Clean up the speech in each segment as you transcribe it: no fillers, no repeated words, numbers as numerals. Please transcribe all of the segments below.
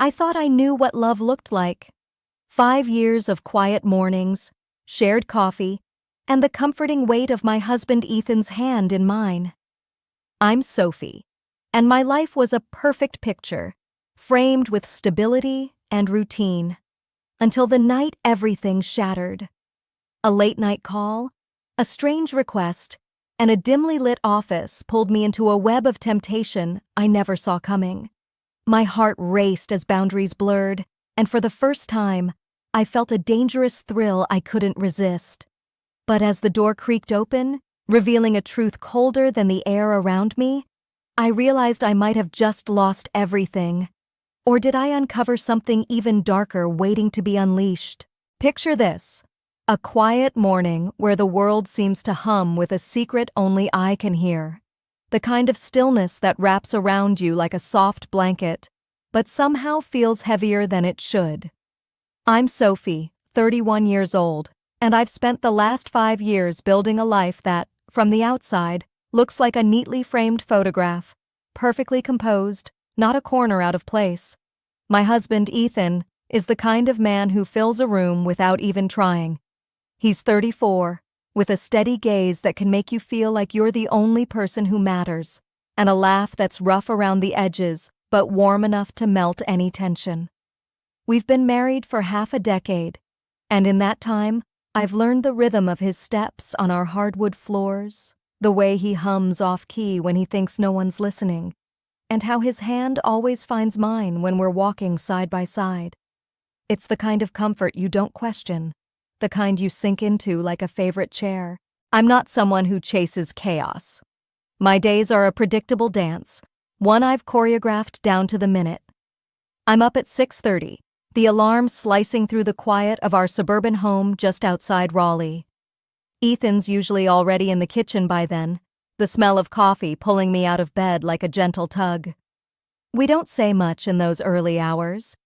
I thought I knew what love looked like. 5 years of quiet mornings, shared coffee, and the comforting weight of my husband Ethan's hand in mine. I'm Sophie, and my life was a perfect picture, framed with stability and routine, until the night everything shattered. A late-night call, a strange request, and a dimly lit office pulled me into a web of temptation I never saw coming. My heart raced as boundaries blurred, and for the first time, I felt a dangerous thrill I couldn't resist. But as the door creaked open, revealing a truth colder than the air around me, I realized I might have just lost everything. Or did I uncover something even darker waiting to be unleashed? Picture this: a quiet morning where the world seems to hum with a secret only I can hear. The kind of stillness that wraps around you like a soft blanket, but somehow feels heavier than it should. I'm Sophie, 31 years old, and I've spent the last 5 years building a life that, from the outside, looks like a neatly framed photograph, perfectly composed, not a corner out of place. My husband, Ethan, is the kind of man who fills a room without even trying. He's 34, with a steady gaze that can make you feel like you're the only person who matters, and a laugh that's rough around the edges but warm enough to melt any tension. We've been married for half a decade, and in that time, I've learned the rhythm of his steps on our hardwood floors, the way he hums off-key when he thinks no one's listening, and how his hand always finds mine when we're walking side by side. It's the kind of comfort you don't question, the kind you sink into like a favorite chair. I'm not someone who chases chaos. My days are a predictable dance, one I've choreographed down to the minute. I'm up at 6:30, the alarm slicing through the quiet of our suburban home just outside Raleigh. Ethan's usually already in the kitchen by then, the smell of coffee pulling me out of bed like a gentle tug. We don't say much in those early hours,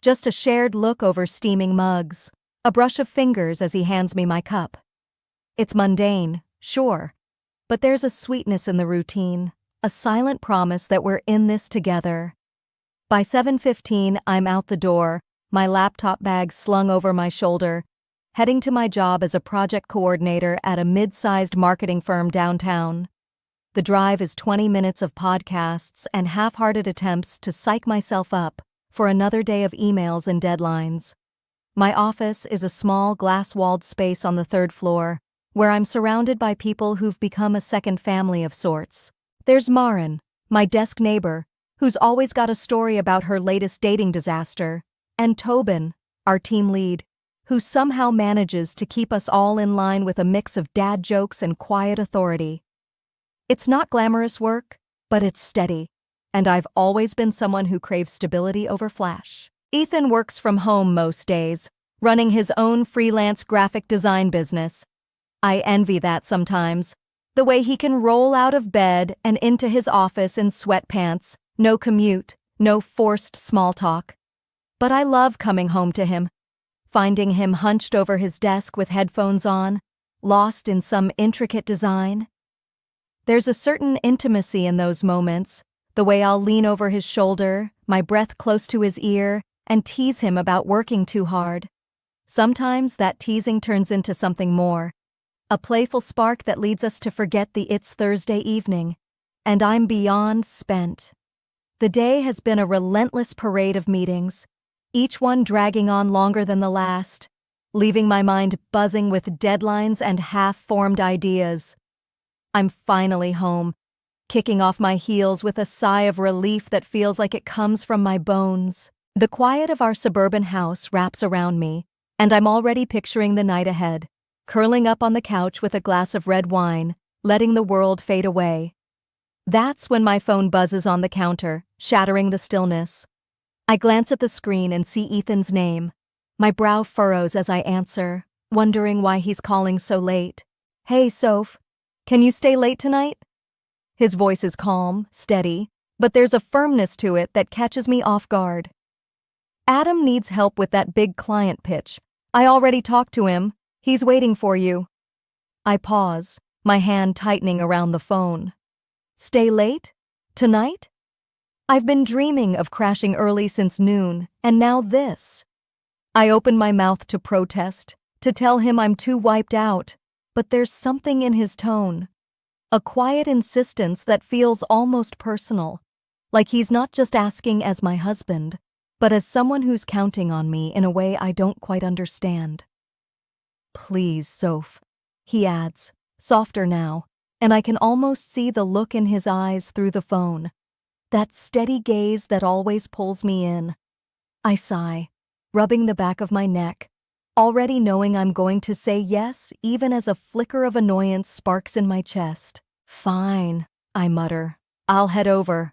just a shared look over steaming mugs, a brush of fingers as he hands me my cup. It's mundane, sure, but there's a sweetness in the routine, a silent promise that we're in this together. By 7:15, I'm out the door, my laptop bag slung over my shoulder, heading to my job as a project coordinator at a mid-sized marketing firm downtown. The drive is 20 minutes of podcasts and half-hearted attempts to psych myself up for another day of emails and deadlines. My office is a small glass-walled space on the 3rd floor, where I'm surrounded by people who've become a second family of sorts. There's Maren, my desk neighbor, who's always got a story about her latest dating disaster, and Tobin, our team lead, who somehow manages to keep us all in line with a mix of dad jokes and quiet authority. It's not glamorous work, but it's steady, and I've always been someone who craves stability over flash. Ethan works from home most days, running his own freelance graphic design business. I envy that sometimes, the way he can roll out of bed and into his office in sweatpants, no commute, no forced small talk. But I love coming home to him, finding him hunched over his desk with headphones on, lost in some intricate design. There's a certain intimacy in those moments, the way I'll lean over his shoulder, my breath close to his ear, and tease him about working too hard. Sometimes that teasing turns into something more, a playful spark that leads us to forget the "it's Thursday" evening, and I'm beyond spent. The day has been a relentless parade of meetings, each one dragging on longer than the last, leaving my mind buzzing with deadlines and half-formed ideas. I'm finally home, kicking off my heels with a sigh of relief that feels like it comes from my bones. The quiet of our suburban house wraps around me, and I'm already picturing the night ahead, curling up on the couch with a glass of red wine, letting the world fade away. That's when my phone buzzes on the counter, shattering the stillness. I glance at the screen and see Ethan's name. My brow furrows as I answer, wondering why he's calling so late. "Hey, Soph, can you stay late tonight?" His voice is calm, steady, but there's a firmness to it that catches me off guard. "Adam needs help with that big client pitch. I already talked to him. He's waiting for you." I pause, my hand tightening around the phone. "Stay late? Tonight?" I've been dreaming of crashing early since noon, and now this. I open my mouth to protest, to tell him I'm too wiped out, but there's something in his tone. A quiet insistence that feels almost personal, like he's not just asking as my husband, but as someone who's counting on me in a way I don't quite understand. Please, Soph, he adds, softer now, and I can almost see the look in his eyes through the phone. That steady gaze that always pulls me in. I sigh, rubbing the back of my neck, already knowing I'm going to say yes even as a flicker of annoyance sparks in my chest. Fine, I mutter. I'll head over.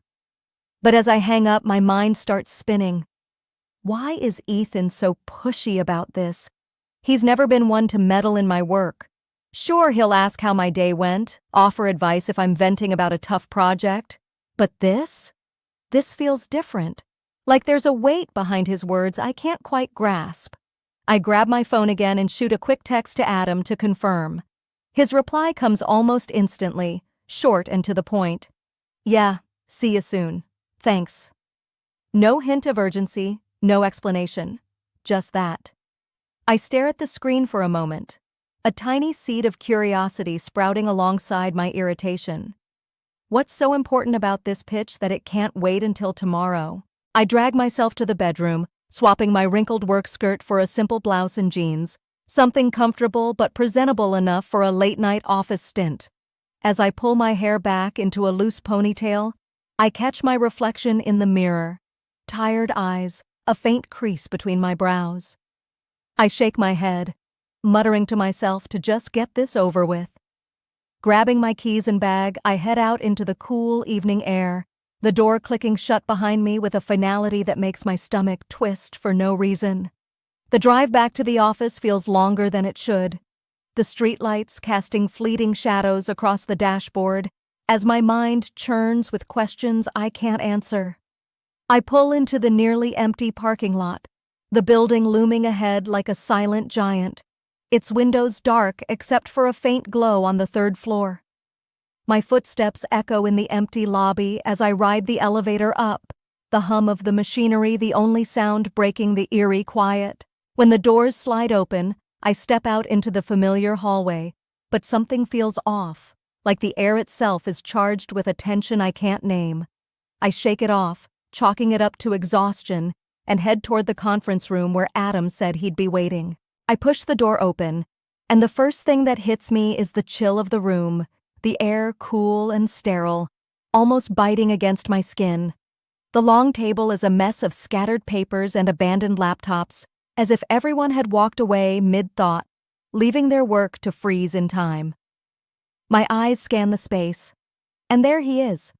But as I hang up, my mind starts spinning. Why is Ethan so pushy about this? He's never been one to meddle in my work. Sure, he'll ask how my day went, offer advice if I'm venting about a tough project. But this? This feels different. Like there's a weight behind his words I can't quite grasp. I grab my phone again and shoot a quick text to Adam to confirm. His reply comes almost instantly, short and to the point. Yeah, see you soon. Thanks. No hint of urgency, no explanation. Just that. I stare at the screen for a moment, a tiny seed of curiosity sprouting alongside my irritation. What's so important about this pitch that it can't wait until tomorrow? I drag myself to the bedroom, swapping my wrinkled work skirt for a simple blouse and jeans, something comfortable but presentable enough for a late-night office stint. As I pull my hair back into a loose ponytail, I catch my reflection in the mirror. Tired eyes, a faint crease between my brows. I shake my head, muttering to myself to just get this over with. Grabbing my keys and bag, I head out into the cool evening air, the door clicking shut behind me with a finality that makes my stomach twist for no reason. The drive back to the office feels longer than it should, the streetlights casting fleeting shadows across the dashboard as my mind churns with questions I can't answer. I pull into the nearly empty parking lot, the building looming ahead like a silent giant, its windows dark except for a faint glow on the third floor. My footsteps echo in the empty lobby as I ride the elevator up, the hum of the machinery the only sound breaking the eerie quiet. When the doors slide open, I step out into the familiar hallway, but something feels off, like the air itself is charged with a tension I can't name. I shake it off, chalking it up to exhaustion, and head toward the conference room where Adam said he'd be waiting. I push the door open, and the first thing that hits me is the chill of the room, the air cool and sterile, almost biting against my skin. The long table is a mess of scattered papers and abandoned laptops, as if everyone had walked away mid-thought, leaving their work to freeze in time. My eyes scan the space, and there he is.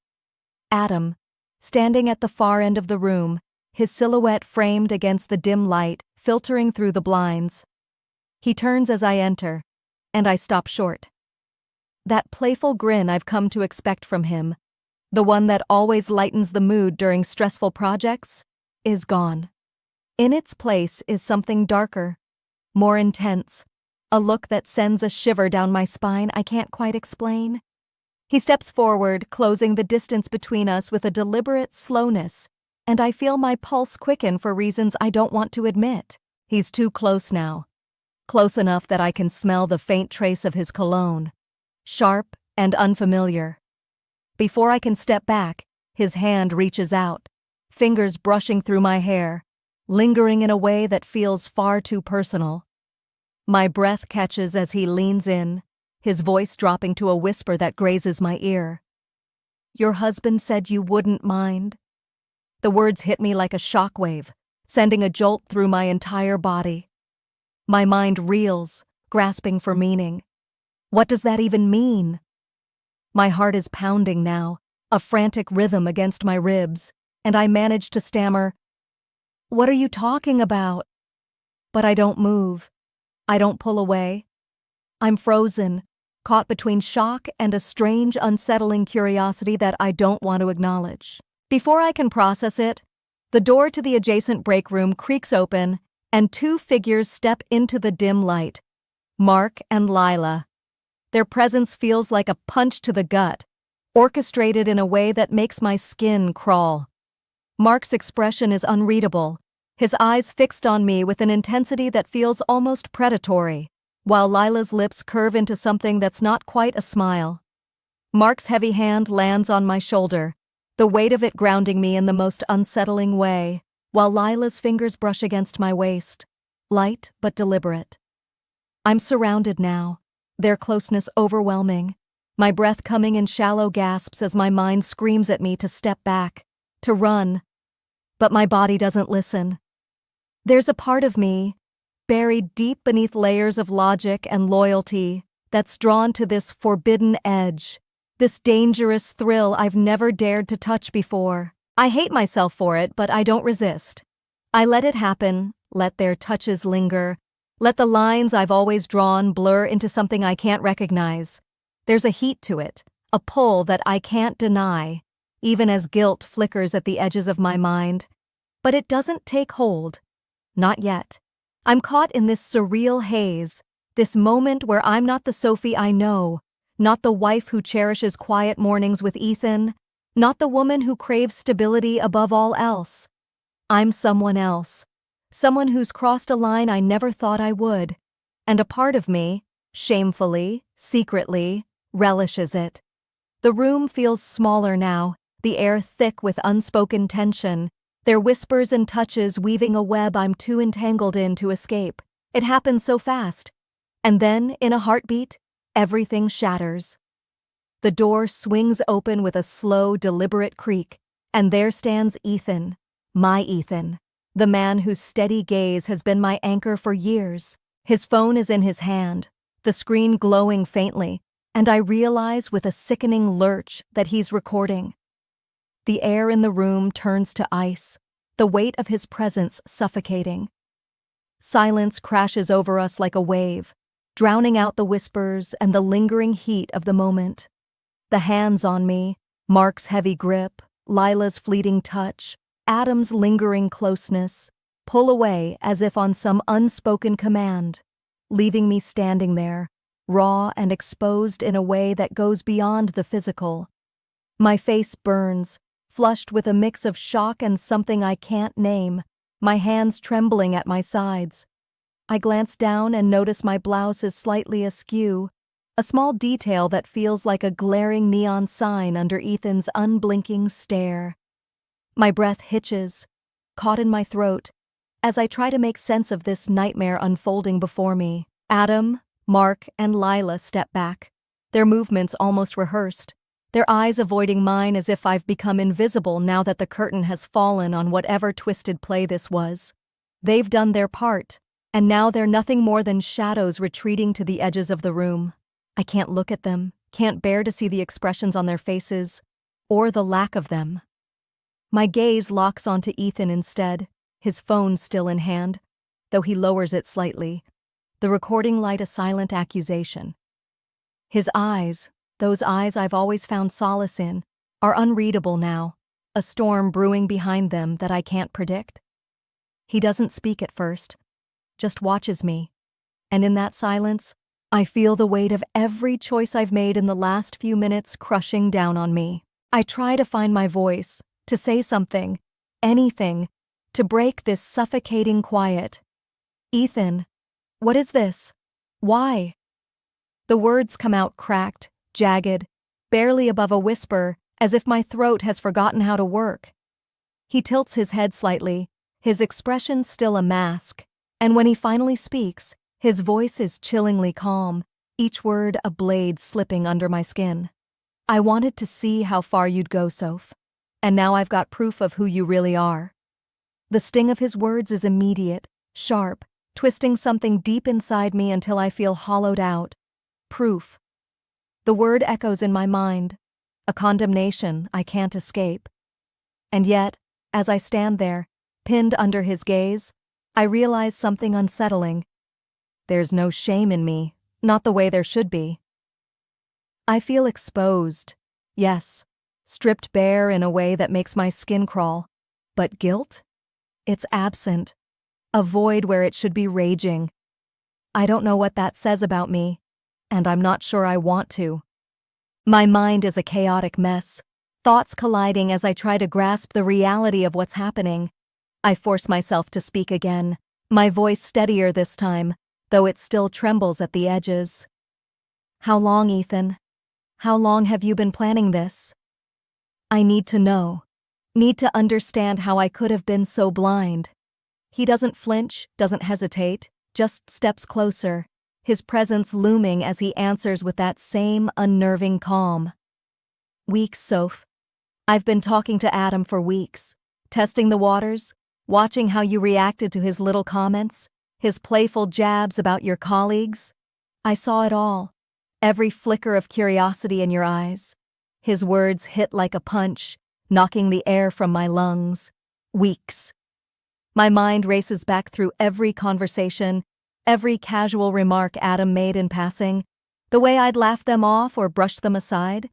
Adam, standing at the far end of the room, his silhouette framed against the dim light filtering through the blinds. He turns as I enter, and I stop short. That playful grin I've come to expect from him, the one that always lightens the mood during stressful projects, is gone. In its place is something darker, more intense, a look that sends a shiver down my spine I can't quite explain. He steps forward, closing the distance between us with a deliberate slowness, and I feel my pulse quicken for reasons I don't want to admit. He's too close now. Close enough that I can smell the faint trace of his cologne, sharp and unfamiliar. Before I can step back, his hand reaches out, fingers brushing through my hair, lingering in a way that feels far too personal. My breath catches as he leans in, his voice dropping to a whisper that grazes my ear. "Your husband said you wouldn't mind." The words hit me like a shockwave, sending a jolt through my entire body. My mind reels, grasping for meaning. What does that even mean? My heart is pounding now, a frantic rhythm against my ribs, and I manage to stammer, "What are you talking about?" But I don't move. I don't pull away. I'm frozen, caught between shock and a strange, unsettling curiosity that I don't want to acknowledge. Before I can process it, the door to the adjacent break room creaks open, and two figures step into the dim light, Mark and Lila. Their presence feels like a punch to the gut, orchestrated in a way that makes my skin crawl. Mark's expression is unreadable, his eyes fixed on me with an intensity that feels almost predatory, while Lila's lips curve into something that's not quite a smile. Mark's heavy hand lands on my shoulder, the weight of it grounding me in the most unsettling way, while Lila's fingers brush against my waist, light but deliberate. I'm surrounded now, their closeness overwhelming, my breath coming in shallow gasps as my mind screams at me to step back, to run. But my body doesn't listen. There's a part of me, buried deep beneath layers of logic and loyalty, that's drawn to this forbidden edge, this dangerous thrill I've never dared to touch before. I hate myself for it, but I don't resist. I let it happen, let their touches linger, let the lines I've always drawn blur into something I can't recognize. There's a heat to it, a pull that I can't deny, even as guilt flickers at the edges of my mind. But it doesn't take hold. Not yet. I'm caught in this surreal haze, this moment where I'm not the Sophie I know, not the wife who cherishes quiet mornings with Ethan, not the woman who craves stability above all else. I'm someone else, someone who's crossed a line I never thought I would, and a part of me, shamefully, secretly, relishes it. The room feels smaller now, the air thick with unspoken tension, their whispers and touches weaving a web I'm too entangled in to escape. It happens so fast. And then, in a heartbeat, everything shatters. The door swings open with a slow, deliberate creak, and there stands Ethan, my Ethan, the man whose steady gaze has been my anchor for years. His phone is in his hand, the screen glowing faintly, and I realize with a sickening lurch that he's recording. The air in the room turns to ice, the weight of his presence suffocating. Silence crashes over us like a wave, drowning out the whispers and the lingering heat of the moment. The hands on me, Mark's heavy grip, Lila's fleeting touch, Adam's lingering closeness, pull away as if on some unspoken command, leaving me standing there, raw and exposed in a way that goes beyond the physical. My face burns, flushed with a mix of shock and something I can't name, my hands trembling at my sides. I glance down and notice my blouse is slightly askew, a small detail that feels like a glaring neon sign under Ethan's unblinking stare. My breath hitches, caught in my throat, as I try to make sense of this nightmare unfolding before me. Adam, Mark, and Lila step back, their movements almost rehearsed, their eyes avoiding mine as if I've become invisible now that the curtain has fallen on whatever twisted play this was. They've done their part, and now they're nothing more than shadows retreating to the edges of the room. I can't look at them, can't bear to see the expressions on their faces, or the lack of them. My gaze locks onto Ethan instead, his phone still in hand, though he lowers it slightly, the recording light a silent accusation. His eyes, those eyes I've always found solace in, are unreadable now, a storm brewing behind them that I can't predict. He doesn't speak at first, just watches me, and in that silence, I feel the weight of every choice I've made in the last few minutes crushing down on me. I try to find my voice, to say something, anything, to break this suffocating quiet. Ethan, what is this? Why? The words come out cracked, jagged, barely above a whisper, as if my throat has forgotten how to work. He tilts his head slightly, his expression still a mask, and when he finally speaks, his voice is chillingly calm, each word a blade slipping under my skin. I wanted to see how far you'd go, Soph, and now I've got proof of who you really are. The sting of his words is immediate, sharp, twisting something deep inside me until I feel hollowed out. Proof. The word echoes in my mind, a condemnation I can't escape. And yet, as I stand there, pinned under his gaze, I realize something unsettling. There's no shame in me, not the way there should be. I feel exposed, yes, stripped bare in a way that makes my skin crawl. But guilt? It's absent, a void where it should be raging. I don't know what that says about me, and I'm not sure I want to. My mind is a chaotic mess, thoughts colliding as I try to grasp the reality of what's happening. I force myself to speak again, my voice steadier this time, though it still trembles at the edges. How long, Ethan? How long have you been planning this? I need to know. Need to understand how I could have been so blind. He doesn't flinch, doesn't hesitate, just steps closer, his presence looming as he answers with that same unnerving calm. Weeks, Soph. I've been talking to Adam for weeks, testing the waters, watching how you reacted to his little comments, his playful jabs about your colleagues. I saw it all, every flicker of curiosity in your eyes. His words hit like a punch, knocking the air from my lungs. Weeks. My mind races back through every conversation, every casual remark Adam made in passing, the way I'd laughed them off or brushed them aside.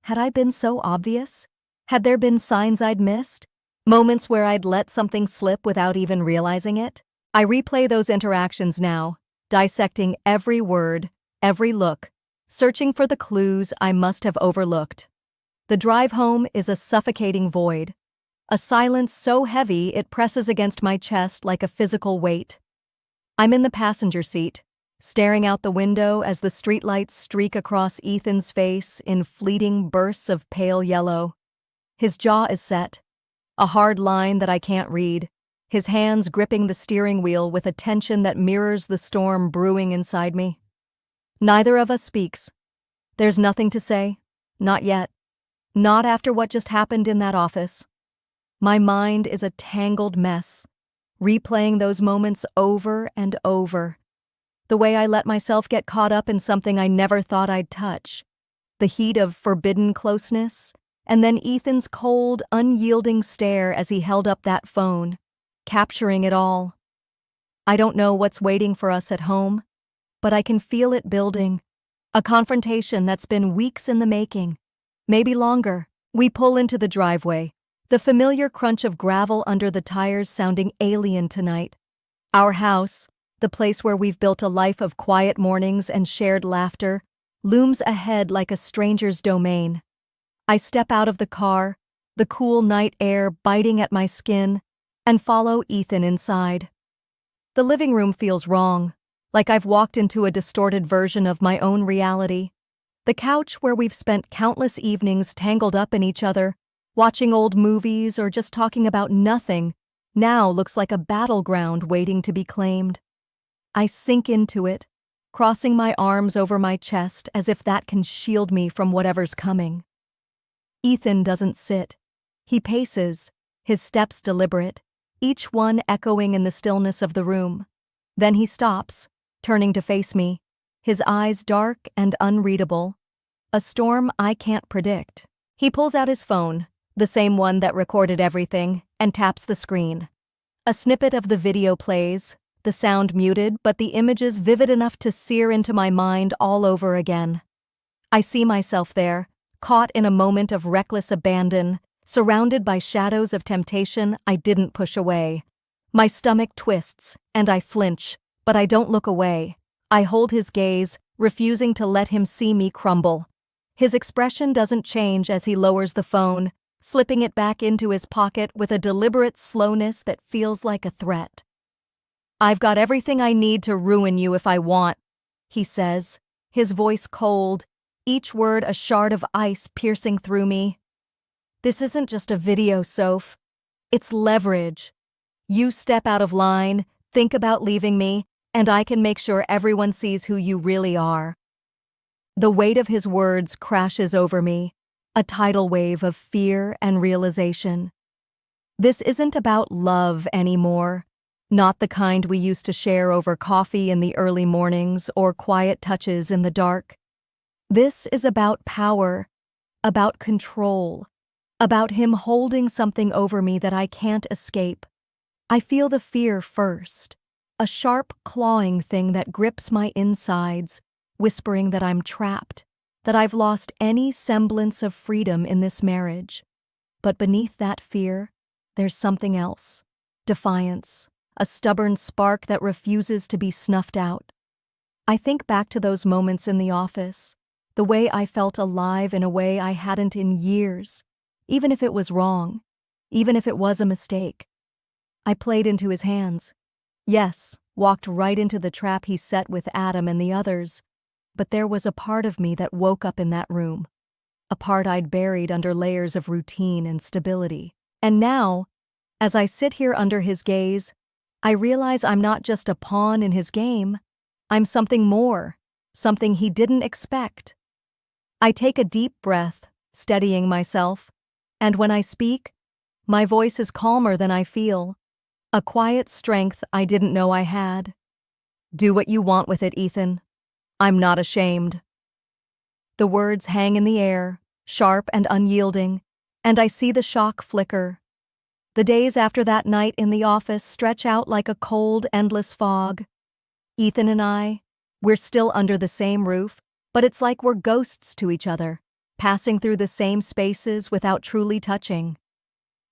Had I been so obvious? Had there been signs I'd missed? Moments where I'd let something slip without even realizing it? I replay those interactions now, dissecting every word, every look, searching for the clues I must have overlooked. The drive home is a suffocating void, a silence so heavy it presses against my chest like a physical weight. I'm in the passenger seat, staring out the window as the streetlights streak across Ethan's face in fleeting bursts of pale yellow. His jaw is set, a hard line that I can't read, his hands gripping the steering wheel with a tension that mirrors the storm brewing inside me. Neither of us speaks. There's nothing to say, not yet. Not after what just happened in that office. My mind is a tangled mess, replaying those moments over and over. The way I let myself get caught up in something I never thought I'd touch. The heat of forbidden closeness, and then Ethan's cold, unyielding stare as he held up that phone, capturing it all. I don't know what's waiting for us at home, but I can feel it building. A confrontation that's been weeks in the making. Maybe longer. We pull into the driveway, the familiar crunch of gravel under the tires sounding alien tonight. Our house, the place where we've built a life of quiet mornings and shared laughter, looms ahead like a stranger's domain. I step out of the car, the cool night air biting at my skin, and follow Ethan inside. The living room feels wrong, like I've walked into a distorted version of my own reality. The couch where we've spent countless evenings tangled up in each other, watching old movies or just talking about nothing, now looks like a battleground waiting to be claimed. I sink into it, crossing my arms over my chest as if that can shield me from whatever's coming. Ethan doesn't sit. He paces, his steps deliberate, each one echoing in the stillness of the room. Then he stops, turning to face me, his eyes dark and unreadable. A storm I can't predict. He pulls out his phone, the same one that recorded everything, and taps the screen. A snippet of the video plays, the sound muted but the images vivid enough to sear into my mind all over again. I see myself there, caught in a moment of reckless abandon, surrounded by shadows of temptation I didn't push away. My stomach twists, and I flinch, but I don't look away. I hold his gaze, refusing to let him see me crumble. His expression doesn't change as he lowers the phone, slipping it back into his pocket with a deliberate slowness that feels like a threat. "I've got everything I need to ruin you if I want," he says, his voice cold, each word a shard of ice piercing through me. "This isn't just a video, Soph. It's leverage. You step out of line, think about leaving me, and I can make sure everyone sees who you really are." The weight of his words crashes over me, a tidal wave of fear and realization. This isn't about love anymore, not the kind we used to share over coffee in the early mornings or quiet touches in the dark. This is about power, about control, about him holding something over me that I can't escape. I feel the fear first, a sharp clawing thing that grips my insides, whispering that I'm trapped, that I've lost any semblance of freedom in this marriage. But beneath that fear, there's something else, defiance, a stubborn spark that refuses to be snuffed out. I think back to those moments in the office, the way I felt alive in a way I hadn't in years, even if it was wrong, even if it was a mistake. I played into his hands. Yes, walked right into the trap he set with Adam and the others, but there was a part of me that woke up in that room, a part I'd buried under layers of routine and stability. And now, as I sit here under his gaze, I realize I'm not just a pawn in his game. I'm something more, something he didn't expect. I take a deep breath, steadying myself, and when I speak, my voice is calmer than I feel, a quiet strength I didn't know I had. Do what you want with it, Ethan. I'm not ashamed. The words hang in the air, sharp and unyielding, and I see the shock flicker. The days after that night in the office stretch out like a cold, endless fog. Ethan and I, we're still under the same roof, but it's like we're ghosts to each other, passing through the same spaces without truly touching.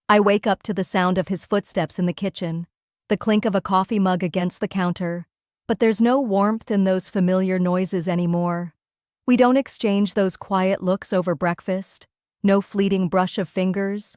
I wake up to the sound of his footsteps in the kitchen, the clink of a coffee mug against the counter, but there's no warmth in those familiar noises anymore. We don't exchange those quiet looks over breakfast, no fleeting brush of fingers.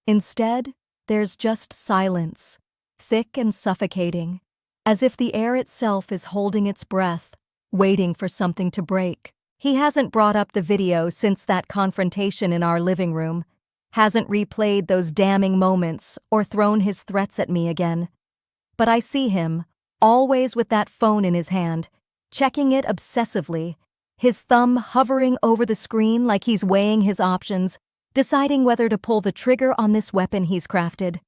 Instead, there's just silence, thick and suffocating, as if the air itself is holding its breath, waiting for something to break. He hasn't brought up the video since that confrontation in our living room, hasn't replayed those damning moments or thrown his threats at me again. But I see him, always with that phone in his hand, checking it obsessively, his thumb hovering over the screen like he's weighing his options, deciding whether to pull the trigger on this weapon he's crafted.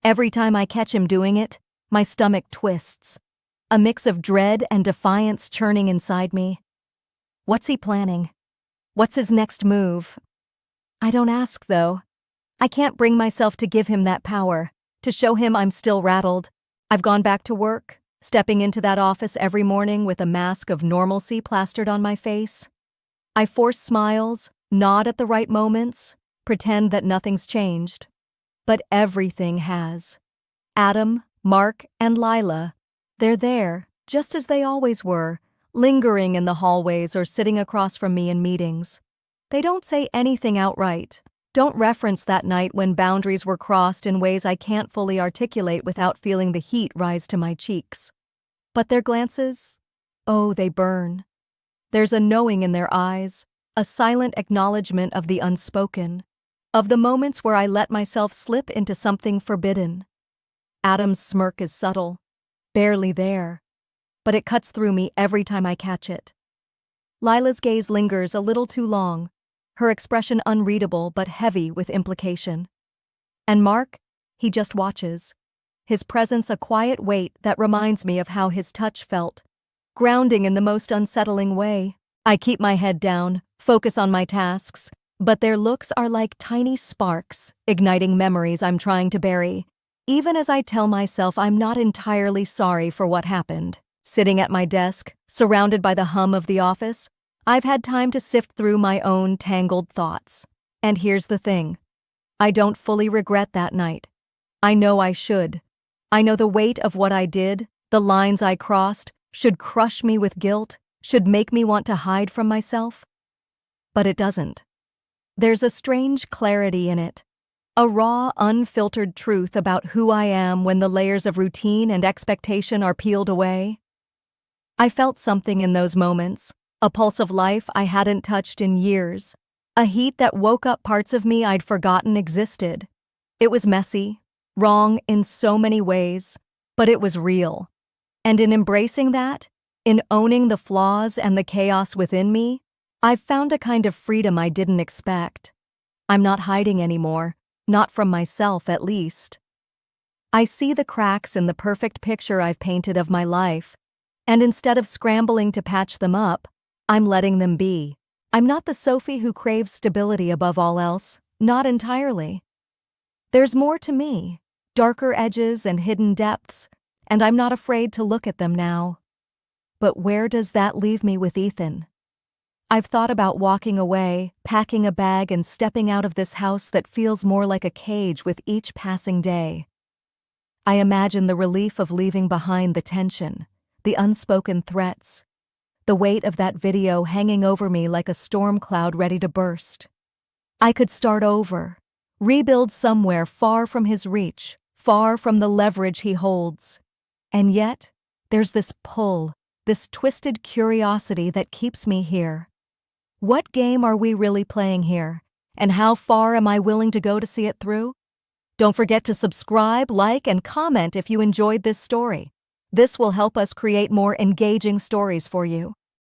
Every time I catch him doing it, my stomach twists, a mix of dread and defiance churning inside me. What's he planning? What's his next move? I don't ask, though. I can't bring myself to give him that power, to show him I'm still rattled. I've gone back to work, stepping into that office every morning with a mask of normalcy plastered on my face. I force smiles, nod at the right moments, pretend that nothing's changed. But everything has. Adam, Mark, and Lila, they're there, just as they always were, lingering in the hallways or sitting across from me in meetings. They don't say anything outright, don't reference that night when boundaries were crossed in ways I can't fully articulate without feeling the heat rise to my cheeks. But their glances, oh, they burn. There's a knowing in their eyes, a silent acknowledgement of the unspoken, of the moments where I let myself slip into something forbidden. Adam's smirk is subtle, barely there, but it cuts through me every time I catch it. Lila's gaze lingers a little too long, her expression unreadable but heavy with implication. And Mark, he just watches, his presence a quiet weight that reminds me of how his touch felt, grounding in the most unsettling way. I keep my head down, focus on my tasks, but their looks are like tiny sparks, igniting memories I'm trying to bury, even as I tell myself I'm not entirely sorry for what happened. Sitting at my desk, surrounded by the hum of the office, I've had time to sift through my own tangled thoughts. And here's the thing. I don't fully regret that night. I know I should. I know the weight of what I did, the lines I crossed, should crush me with guilt, should make me want to hide from myself. But it doesn't. There's a strange clarity in it, a raw, unfiltered truth about who I am when the layers of routine and expectation are peeled away. I felt something in those moments, a pulse of life I hadn't touched in years, a heat that woke up parts of me I'd forgotten existed. It was messy, wrong in so many ways, but it was real. And in embracing that, in owning the flaws and the chaos within me, I've found a kind of freedom I didn't expect. I'm not hiding anymore, not from myself at least. I see the cracks in the perfect picture I've painted of my life, and instead of scrambling to patch them up, I'm letting them be. I'm not the Sophie who craves stability above all else, not entirely. There's more to me, darker edges and hidden depths, and I'm not afraid to look at them now. But where does that leave me with Ethan? I've thought about walking away, packing a bag and stepping out of this house that feels more like a cage with each passing day. I imagine the relief of leaving behind the tension, the unspoken threats, the weight of that video hanging over me like a storm cloud ready to burst. I could start over, rebuild somewhere far from his reach, far from the leverage he holds. And yet, there's this pull, this twisted curiosity that keeps me here. What game are we really playing here? And how far am I willing to go to see it through? Don't forget to subscribe, like, and comment if you enjoyed this story. This will help us create more engaging stories for you.